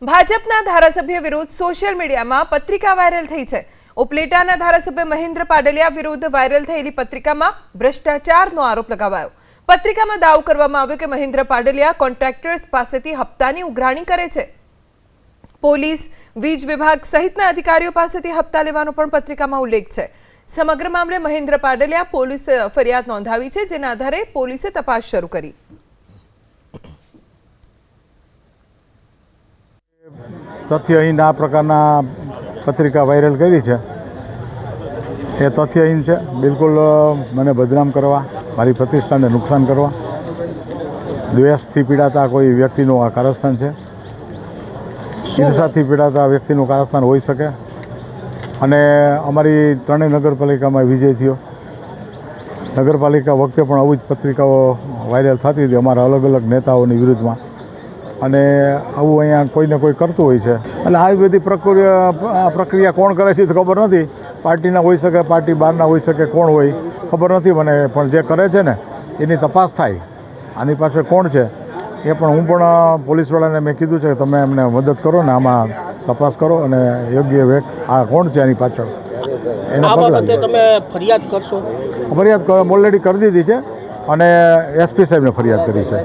ભાજપના ધારાસભ્ય વિરુદ્ધ સોશિયલ મીડિયામાં પત્રિકા વાયરલ થઈ છે। ઉપલેટાના ધારાસભ્ય મહેન્દ્ર પાડલિયા વિરુદ્ધ વાયરલ થયેલી પત્રિકામાં ભ્રષ્ટાચારનો આરોપ લગાવાયો। પત્રિકામાં દાવો કરવામાં આવ્યો કે મહેન્દ્ર પાડલિયા કોન્ટ્રાક્ટર્સ પાસેથી હપ્તાની ઉઘરાણી કરે છે। પોલીસ, વીજ વિભાગ સહિતના અધિકારીઓ પાસેથી હપ્તા લેવાનો પણ પત્રિકામાં ઉલ્લેખ છે। સમગ્ર મામલે મહેન્દ્ર પાડલિયા પોલીસ ફરિયાદ નોંધાવી છે, જેના આધારે પોલીસે તપાસ શરૂ કરી। તથ્યહીન આ પ્રકારના પત્રિકા વાયરલ કરી છે એ તથ્યહીન છે। બિલકુલ મને બદનામ કરવા, મારી પ્રતિષ્ઠાને નુકસાન કરવા, દ્વેષથી પીડાતા કોઈ વ્યક્તિનું આ કારસ્તાન છે। ઈર્ષાથી પીડાતા વ્યક્તિનું કારસ્તાન હોઈ શકે। અને અમારી ત્રણેય નગરપાલિકામાં વિજય થયો। નગરપાલિકા વખતે પણ આવી જ પત્રિકાઓ વાયરલ થતી હતી અમારા અલગ અલગ નેતાઓની વિરુદ્ધમાં। અને આવું અહીંયા કોઈને કોઈ કરતું હોય છે। એટલે આવી બધી પ્રક્રિયા કોણ કરે છે તો ખબર નથી। પાર્ટીના હોઈ શકે, પાર્ટી બહારના હોઈ શકે, કોણ હોય ખબર નથી મને, પણ જે કરે છે ને એની તપાસ થાય। આની પાછળ કોણ છે એ પણ હું પણ પોલીસવાળાને મેં કીધું છે કે તમે એમને મદદ કરો ને, આમાં તપાસ કરો અને યોગ્ય આ કોણ છે આની પાછળ એના પગલાં તમે ફરિયાદ કરશો? ફરિયાદ ઓલરેડી કરી દીધી છે અને એસપી સાહેબને ફરિયાદ કરી છે।